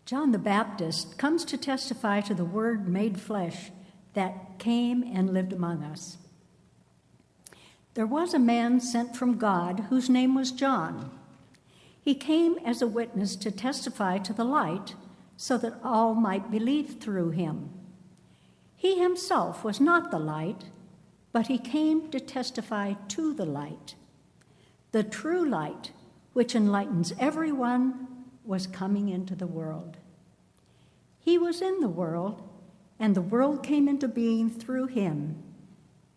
John the Baptist comes to testify to the Word made flesh that came and lived among us. There was a man sent from God whose name was John. He came as a witness to testify to the light so that all might believe through him. He himself was not the light, but he came to testify to the light. The true light, which enlightens everyone, was coming into the world. He was in the world, and the world came into being through him,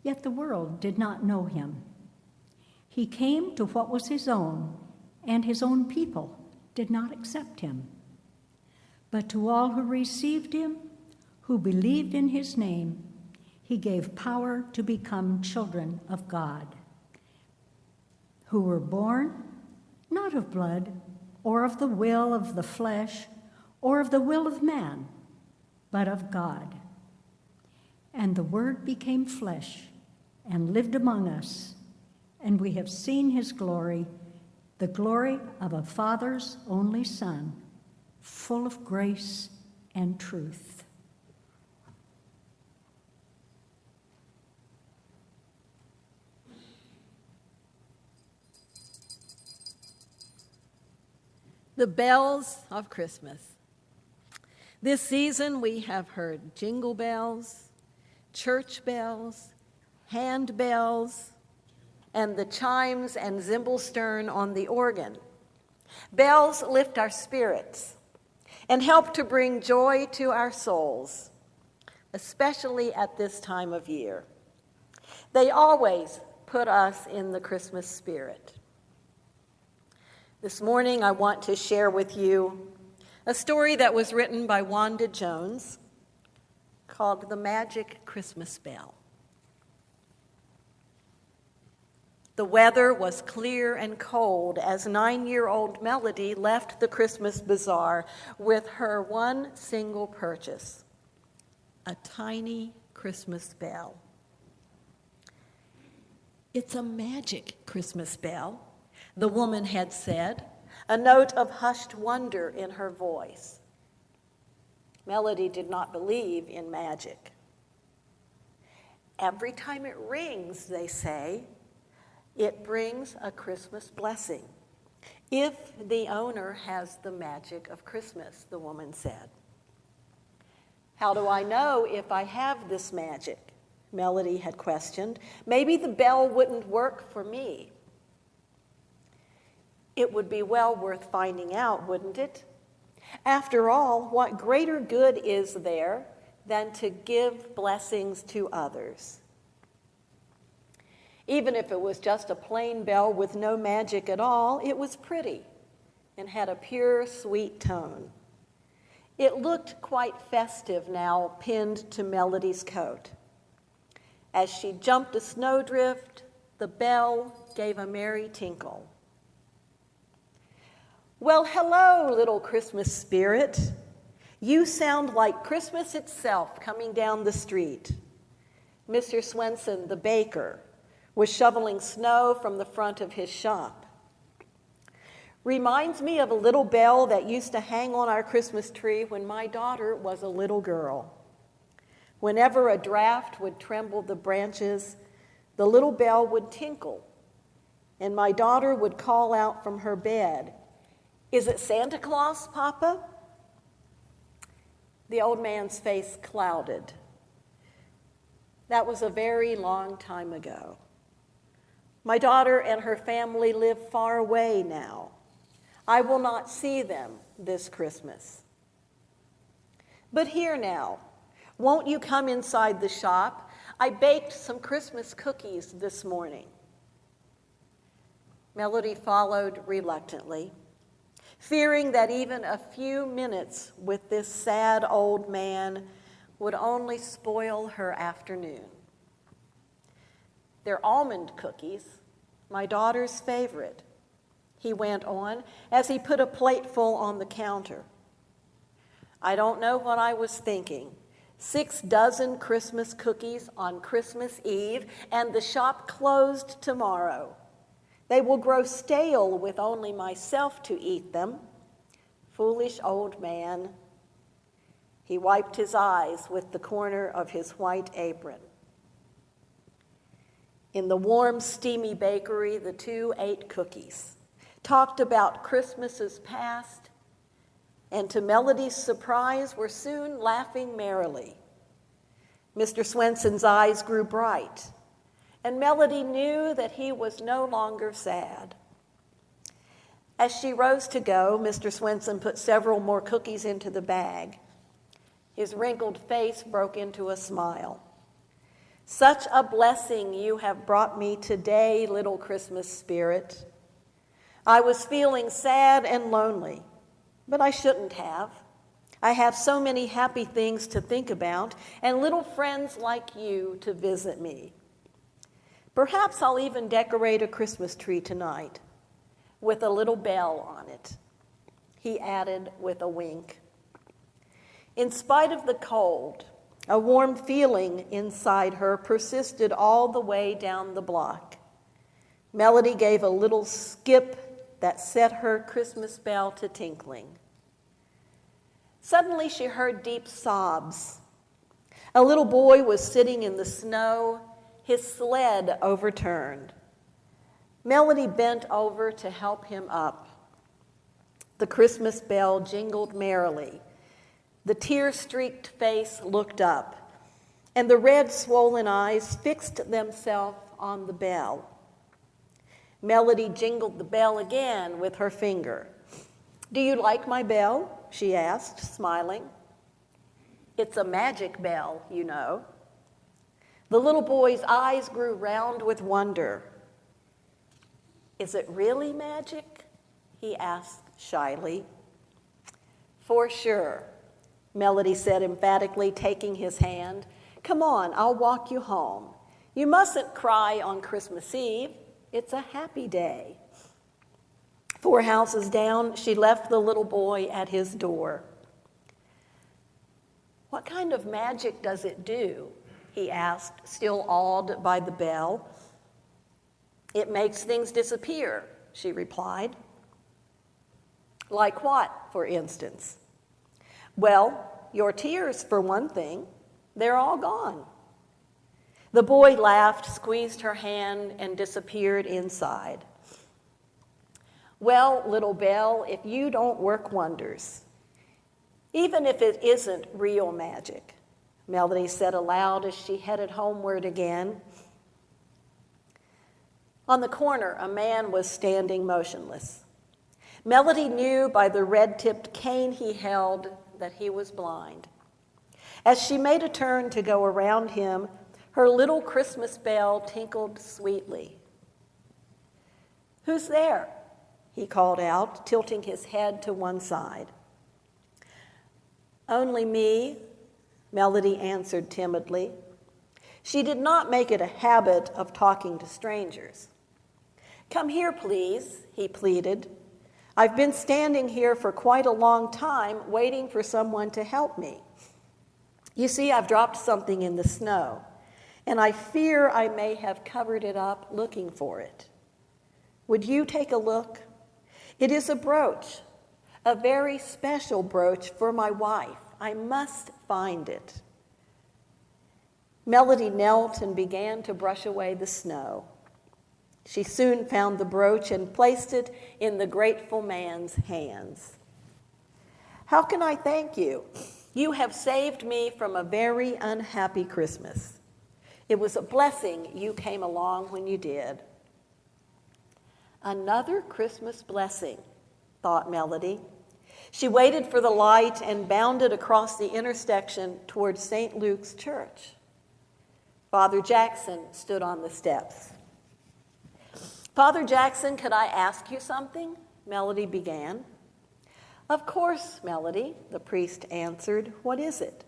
yet the world did not know him. He came to what was his own, and his own people did not accept him. But to all who received him, who believed in his name, he gave power to become children of God, who were born not of blood, or of the will of the flesh, or of the will of man, but of God. And the Word became flesh and lived among us, and we have seen his glory, the glory of a Father's only Son, full of grace and truth. The bells of Christmas. This season we have heard jingle bells, church bells, handbells, and the chimes and zimbalstern on the organ. Bells lift our spirits and help to bring joy to our souls, especially at this time of year. They always put us in the Christmas spirit. This morning, I want to share with you a story that was written by Wanda Jones called The Magic Christmas Bell. The weather was clear and cold as 9-year-old Melody left the Christmas bazaar with her one single purchase, a tiny Christmas bell. "It's a magic Christmas bell," the woman had said, a note of hushed wonder in her voice. Melody did not believe in magic. "Every time it rings," they say, "it brings a Christmas blessing. If the owner has the magic of Christmas, the woman said. How do I know if I have this magic? Melody had questioned. Maybe the bell wouldn't work for me. It would be well worth finding out, wouldn't it? After all, what greater good is there than to give blessings to others? Even if it was just a plain bell with no magic at all, it was pretty and had a pure, sweet tone. It looked quite festive now, pinned to Melody's coat. As she jumped a snowdrift, the bell gave a merry tinkle. Well, hello, little Christmas spirit. You sound like Christmas itself coming down the street. Mr. Swenson, the baker, was shoveling snow from the front of his shop. Reminds me of a little bell that used to hang on our Christmas tree when my daughter was a little girl. Whenever a draft would tremble the branches, the little bell would tinkle, and my daughter would call out from her bed, "Is it Santa Claus, Papa?" The old man's face clouded. That was a very long time ago. My daughter and her family live far away now. I will not see them this Christmas. But here now, won't you come inside the shop? I baked some Christmas cookies this morning. Melody followed reluctantly, fearing that even a few minutes with this sad old man would only spoil her afternoon. They're almond cookies, my daughter's favorite, he went on as he put a plateful on the counter. I don't know what I was thinking. 6 dozen Christmas cookies on Christmas Eve, and the shop closed tomorrow. They will grow stale with only myself to eat them. Foolish old man. He wiped his eyes with the corner of his white apron. In the warm, steamy bakery, the two ate cookies, talked about Christmases past, and to Melody's surprise, were soon laughing merrily. Mr. Swenson's eyes grew bright, and Melody knew that he was no longer sad. As she rose to go, Mr. Swenson put several more cookies into the bag. His wrinkled face broke into a smile. Such a blessing you have brought me today, little Christmas spirit. I was feeling sad and lonely, but I shouldn't have. I have so many happy things to think about and little friends like you to visit me. Perhaps I'll even decorate a Christmas tree tonight with a little bell on it, he added with a wink. In spite of the cold, a warm feeling inside her persisted all the way down the block. Melody gave a little skip that set her Christmas bell to tinkling. Suddenly she heard deep sobs. A little boy was sitting in the snow, his sled overturned. Melody bent over to help him up. The Christmas bell jingled merrily. The tear-streaked face looked up, and the red, swollen eyes fixed themselves on the bell. Melody jingled the bell again with her finger. "Do you like my bell?" she asked, smiling. "It's a magic bell, you know." The little boy's eyes grew round with wonder. "Is it really magic?" he asked shyly. "For sure," Melody said emphatically, taking his hand. "Come on, I'll walk you home. You mustn't cry on Christmas Eve. It's a happy day." 4 houses down, she left the little boy at his door. "What kind of magic does it do?" he asked, still awed by the bell. "It makes things disappear," she replied. "Like what, for instance?" "Well, your tears, for one thing. They're all gone." The boy laughed, squeezed her hand, and disappeared inside. Well, little bell, if you don't work wonders, even if it isn't real magic, Melody said aloud as she headed homeward again. On the corner, a man was standing motionless. Melody knew by the red-tipped cane he held that he was blind. As she made a turn to go around him, her little Christmas bell tinkled sweetly. "Who's there?" he called out, tilting his head to one side. "Only me," Melody answered timidly. She did not make it a habit of talking to strangers. "Come here, please," he pleaded. "I've been standing here for quite a long time waiting for someone to help me. You see, I've dropped something in the snow, and I fear I may have covered it up looking for it. Would you take a look? It is a brooch, a very special brooch for my wife. I must find it." Melody knelt and began to brush away the snow. She soon found the brooch and placed it in the grateful man's hands. "How can I thank you? You have saved me from a very unhappy Christmas. It was a blessing you came along when you did." Another Christmas blessing, thought Melody. She waited for the light and bounded across the intersection toward St. Luke's Church. Father Jackson stood on the steps. "Father Jackson, could I ask you something?" Melody began. "Of course, Melody," the priest answered. "What is it?"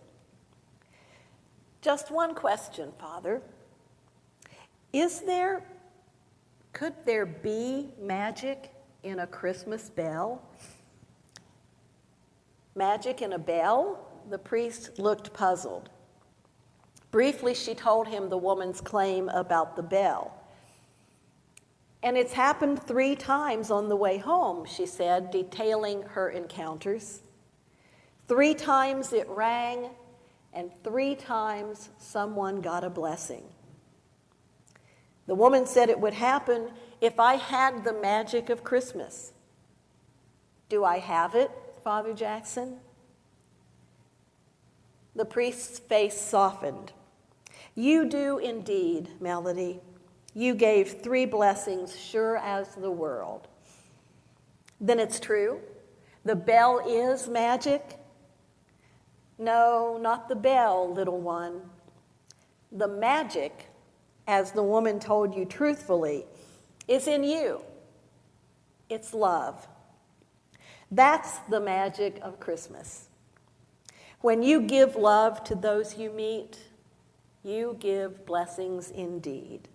"Just one question, Father. Could there be magic in a Christmas bell?" "Magic in a bell?" The priest looked puzzled. Briefly, she told him the woman's claim about the bell. "And it's happened 3 times on the way home," she said, detailing her encounters. 3 times it rang, and 3 times someone got a blessing. The woman said it would happen if I had the magic of Christmas. Do I have it, Father Jackson? The priest's face softened. You do indeed, Melody. You gave 3 blessings sure as the world. Then it's true? The bell is magic? No, not the bell, little one. The magic, as the woman told you truthfully, is in you. It's love. That's the magic of Christmas. When you give love to those you meet, you give blessings indeed.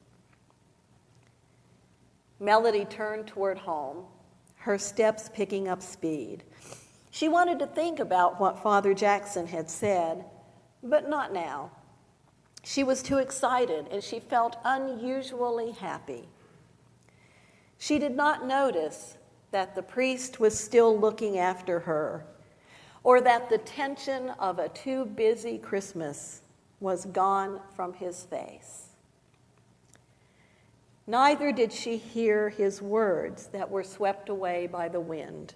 Melody turned toward home, her steps picking up speed. She wanted to think about what Father Jackson had said, but not now. She was too excited, and she felt unusually happy. She did not notice that the priest was still looking after her, or that the tension of a too busy Christmas was gone from his face. Neither did she hear his words that were swept away by the wind.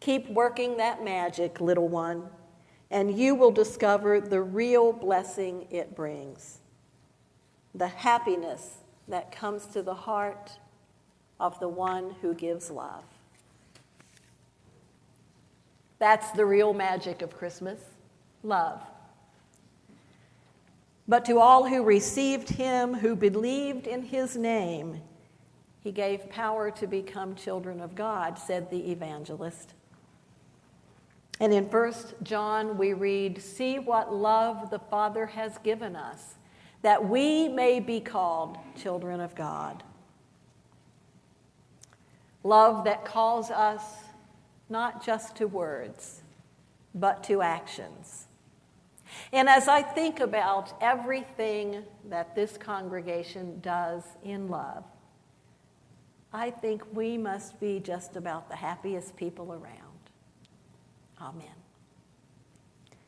Keep working that magic, little one, and you will discover the real blessing it brings, the happiness that comes to the heart of the one who gives love. That's the real magic of Christmas, love. But to all who received him, who believed in his name, he gave power to become children of God, said the evangelist. And in 1 John we read, see what love the Father has given us, that we may be called children of God. Love that calls us not just to words, but to actions. And as I think about everything that this congregation does in love, I think we must be just about the happiest people around. Amen.